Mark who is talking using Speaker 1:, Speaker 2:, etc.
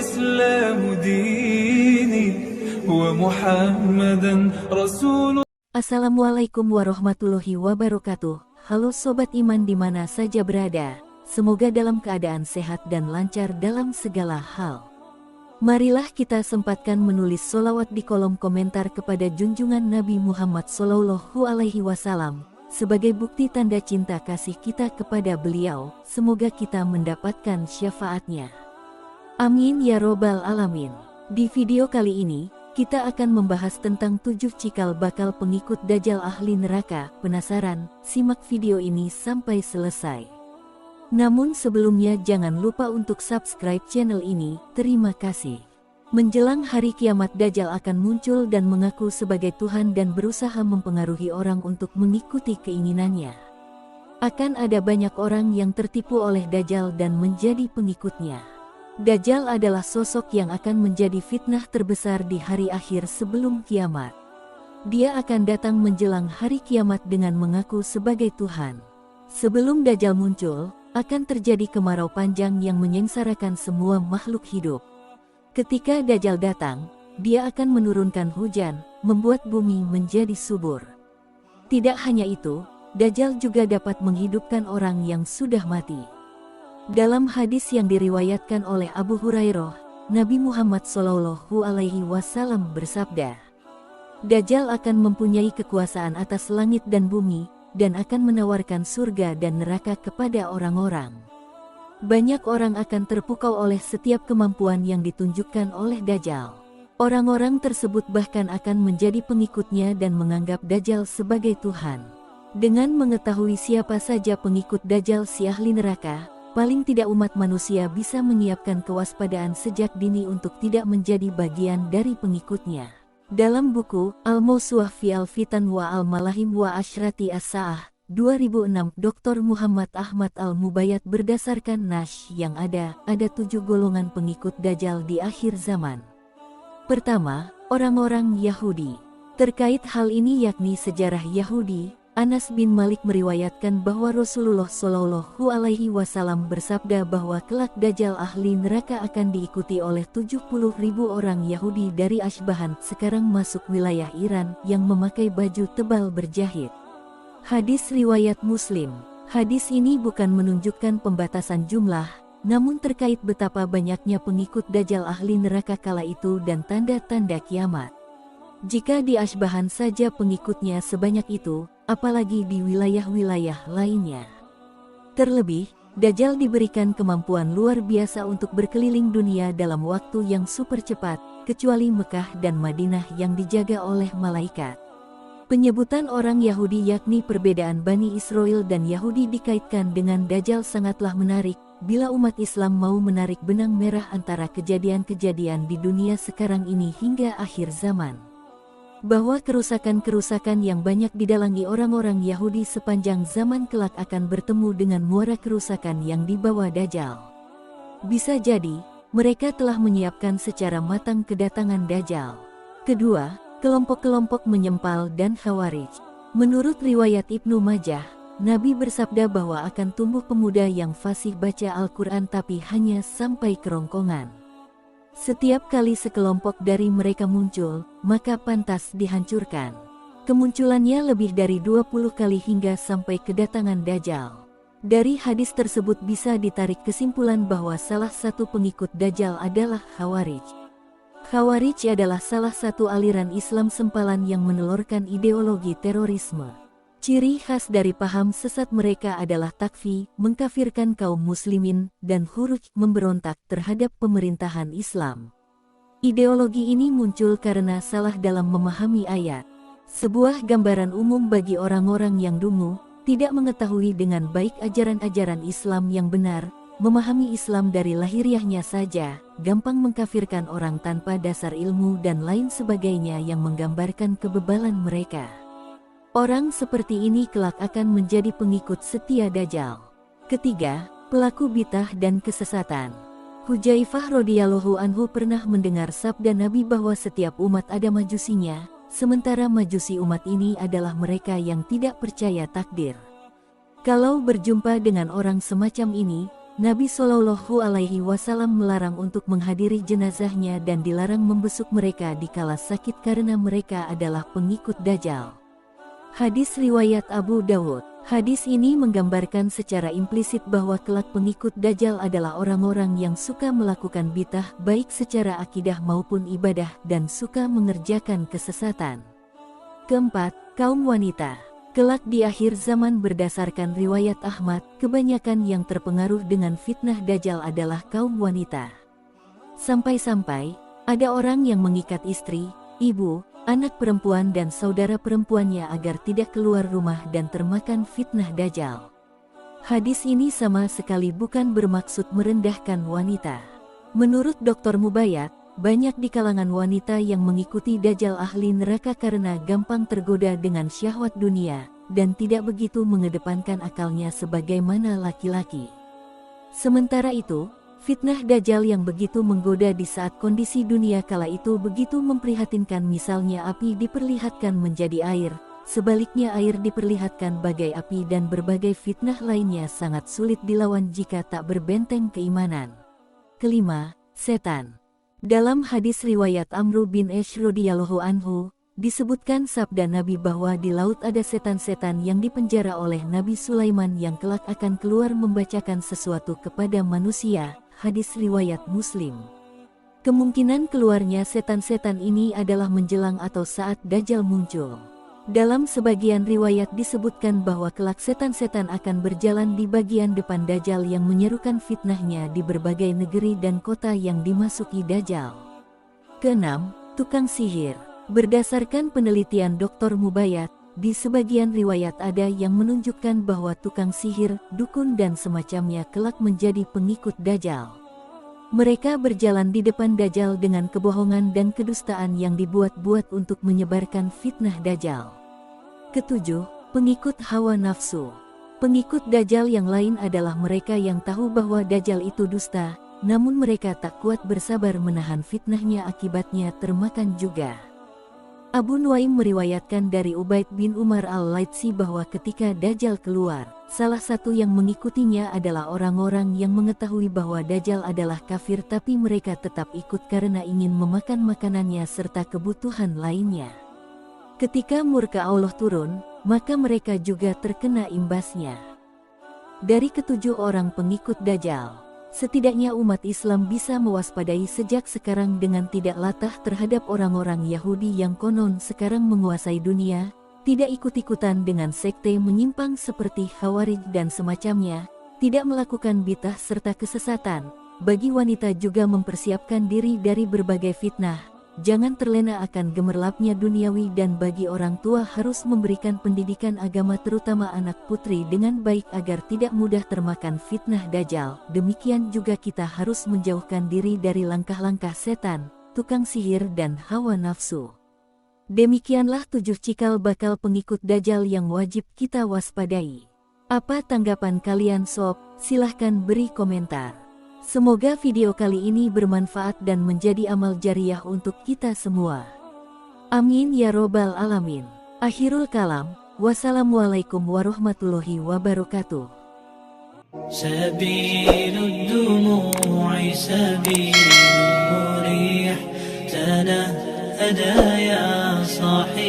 Speaker 1: والإسلام ديني ومحمدا رسول.
Speaker 2: Assalamualaikum warahmatullahi wabarakatuh. Halo sobat iman di mana saja berada. Semoga dalam keadaan sehat dan lancar dalam segala hal. Marilah kita sempatkan menulis sholawat di kolom komentar kepada junjungan Nabi Muhammad Sallallahu Alaihi Wasallam sebagai bukti tanda cinta kasih kita kepada beliau. Semoga kita mendapatkan syafaatnya. Amin ya robbal alamin. Di video kali ini, kita akan membahas tentang 7 cikal bakal pengikut Dajjal ahli neraka. Penasaran? Simak video ini sampai selesai. Namun sebelumnya jangan lupa untuk subscribe channel ini. Terima kasih. Menjelang hari kiamat, Dajjal akan muncul dan mengaku sebagai Tuhan dan berusaha mempengaruhi orang untuk mengikuti keinginannya. Akan ada banyak orang yang tertipu oleh Dajjal dan menjadi pengikutnya. Dajjal adalah sosok yang akan menjadi fitnah terbesar di hari akhir sebelum kiamat. Dia akan datang menjelang hari kiamat dengan mengaku sebagai Tuhan. Sebelum Dajjal muncul, akan terjadi kemarau panjang yang menyengsarakan semua makhluk hidup. Ketika Dajjal datang, dia akan menurunkan hujan, membuat bumi menjadi subur. Tidak hanya itu, Dajjal juga dapat menghidupkan orang yang sudah mati. Dalam hadis yang diriwayatkan oleh Abu Hurairah, Nabi Muhammad Sallallahu Alaihi Wasallam bersabda, Dajjal akan mempunyai kekuasaan atas langit dan bumi, dan akan menawarkan surga dan neraka kepada orang-orang. Banyak orang akan terpukau oleh setiap kemampuan yang ditunjukkan oleh Dajjal. Orang-orang tersebut bahkan akan menjadi pengikutnya dan menganggap Dajjal sebagai Tuhan. Dengan mengetahui siapa saja pengikut Dajjal si ahli neraka, paling tidak umat manusia bisa menyiapkan kewaspadaan sejak dini untuk tidak menjadi bagian dari pengikutnya. Dalam buku Al-Mawsu'ah fi Al-Fitan wa Al-Malahim wa Ashrati As-Sa'ah 2006, Dr. Muhammad Ahmad Al-Mubayyad berdasarkan Nash yang ada 7 golongan pengikut Dajjal di akhir zaman. Pertama, orang-orang Yahudi. Terkait hal ini yakni sejarah Yahudi, Anas bin Malik meriwayatkan bahwa Rasulullah Shallallahu Alaihi Wasallam bersabda bahwa kelak Dajjal ahli neraka akan diikuti oleh 70.000 orang Yahudi dari Ashbahan, sekarang masuk wilayah Iran, yang memakai baju tebal berjahit. Hadis riwayat Muslim. Hadis ini bukan menunjukkan pembatasan jumlah, namun terkait betapa banyaknya pengikut Dajjal ahli neraka kala itu dan tanda-tanda kiamat. Jika di Ashbahan saja pengikutnya sebanyak itu, apalagi di wilayah-wilayah lainnya. Terlebih, Dajjal diberikan kemampuan luar biasa untuk berkeliling dunia dalam waktu yang super cepat, kecuali Mekah dan Madinah yang dijaga oleh malaikat. Penyebutan orang Yahudi yakni perbedaan Bani Israel dan Yahudi dikaitkan dengan Dajjal sangatlah menarik, bila umat Islam mau menarik benang merah antara kejadian-kejadian di dunia sekarang ini hingga akhir zaman. Bahwa kerusakan-kerusakan yang banyak didalangi orang-orang Yahudi sepanjang zaman kelak akan bertemu dengan muara kerusakan yang dibawa Dajjal. Bisa jadi, mereka telah menyiapkan secara matang kedatangan Dajjal. Kedua, kelompok-kelompok menyempal dan Khawarij. Menurut riwayat Ibnu Majah, Nabi bersabda bahwa akan tumbuh pemuda yang fasih baca Al-Quran tapi hanya sampai kerongkongan. Setiap kali sekelompok dari mereka muncul, maka pantas dihancurkan. Kemunculannya lebih dari 20 kali hingga sampai kedatangan Dajjal. Dari hadis tersebut bisa ditarik kesimpulan bahwa salah satu pengikut Dajjal adalah Khawarij. Khawarij adalah salah satu aliran Islam sempalan yang menelurkan ideologi terorisme. Ciri khas dari paham sesat mereka adalah takfir, mengkafirkan kaum muslimin, dan khuruj, memberontak terhadap pemerintahan Islam. Ideologi ini muncul karena salah dalam memahami ayat. Sebuah gambaran umum bagi orang-orang yang dungu, tidak mengetahui dengan baik ajaran-ajaran Islam yang benar, memahami Islam dari lahiriahnya saja, gampang mengkafirkan orang tanpa dasar ilmu dan lain sebagainya yang menggambarkan kebebalan mereka. Orang seperti ini kelak akan menjadi pengikut setia Dajjal. Ketiga, pelaku bid'ah dan kesesatan. Hudzaifah radhiyallahu anhu pernah mendengar sabda Nabi bahwa setiap umat ada majusinya, sementara majusi umat ini adalah mereka yang tidak percaya takdir. Kalau berjumpa dengan orang semacam ini, Nabi Shallallahu Alaihi Wasallam melarang untuk menghadiri jenazahnya dan dilarang membesuk mereka dikala sakit karena mereka adalah pengikut Dajjal. Hadis riwayat Abu Dawud. Hadis ini menggambarkan secara implisit bahwa kelak pengikut Dajjal adalah orang-orang yang suka melakukan bid'ah baik secara akidah maupun ibadah dan suka mengerjakan kesesatan. Keempat, kaum wanita. Kelak di akhir zaman berdasarkan riwayat Ahmad, kebanyakan yang terpengaruh dengan fitnah Dajjal adalah kaum wanita. Sampai-sampai, ada orang yang mengikat istri, ibu, anak perempuan dan saudara perempuannya agar tidak keluar rumah dan termakan fitnah Dajjal. Hadis ini sama sekali bukan bermaksud merendahkan wanita. Menurut Dr. Mubayat, banyak di kalangan wanita yang mengikuti Dajjal ahli neraka karena gampang tergoda dengan syahwat dunia, dan tidak begitu mengedepankan akalnya sebagaimana laki-laki. Sementara itu, fitnah Dajjal yang begitu menggoda di saat kondisi dunia kala itu begitu memprihatinkan, misalnya api diperlihatkan menjadi air, sebaliknya air diperlihatkan bagai api dan berbagai fitnah lainnya sangat sulit dilawan jika tak berbenteng keimanan. Kelima, setan. Dalam hadis riwayat Amru bin Ash radhiyallahu anhu, disebutkan sabda Nabi bahwa di laut ada setan-setan yang dipenjara oleh Nabi Sulaiman yang kelak akan keluar membacakan sesuatu kepada manusia. Hadis riwayat Muslim. Kemungkinan keluarnya setan-setan ini adalah menjelang atau saat Dajjal muncul. Dalam sebagian riwayat disebutkan bahwa kelak setan-setan akan berjalan di bagian depan Dajjal yang menyerukan fitnahnya di berbagai negeri dan kota yang dimasuki Dajjal. Keenam, tukang sihir. Berdasarkan penelitian Dr. Mubayat, di sebagian riwayat ada yang menunjukkan bahwa tukang sihir, dukun dan semacamnya kelak menjadi pengikut Dajjal. Mereka berjalan di depan Dajjal dengan kebohongan dan kedustaan yang dibuat-buat untuk menyebarkan fitnah Dajjal. Ketujuh, pengikut hawa nafsu. Pengikut Dajjal yang lain adalah mereka yang tahu bahwa Dajjal itu dusta, namun mereka tak kuat bersabar menahan fitnahnya, akibatnya termakan juga. Abu Nuaim meriwayatkan dari Ubaid bin Umar al-Laitsi bahwa ketika Dajjal keluar, salah satu yang mengikutinya adalah orang-orang yang mengetahui bahwa Dajjal adalah kafir tapi mereka tetap ikut karena ingin memakan makanannya serta kebutuhan lainnya. Ketika murka Allah turun, maka mereka juga terkena imbasnya. Dari ketujuh orang pengikut Dajjal, setidaknya umat Islam bisa mewaspadai sejak sekarang dengan tidak latah terhadap orang-orang Yahudi yang konon sekarang menguasai dunia, tidak ikut-ikutan dengan sekte menyimpang seperti Khawarij dan semacamnya, tidak melakukan bid'ah serta kesesatan. Bagi wanita juga mempersiapkan diri dari berbagai fitnah, jangan terlena akan gemerlapnya duniawi, dan bagi orang tua harus memberikan pendidikan agama terutama anak putri dengan baik agar tidak mudah termakan fitnah Dajjal. Demikian juga kita harus menjauhkan diri dari langkah-langkah setan, tukang sihir dan hawa nafsu. Demikianlah 7 cikal bakal pengikut Dajjal yang wajib kita waspadai. Apa tanggapan kalian sob? Silahkan beri komentar. Semoga video kali ini bermanfaat dan menjadi amal jariah untuk kita semua. Amin ya robbal alamin. Akhirul kalam. Wassalamualaikum warahmatullahi wabarakatuh.
Speaker 3: Sabilud dumu'i sabilun murih tanahada ya sahih.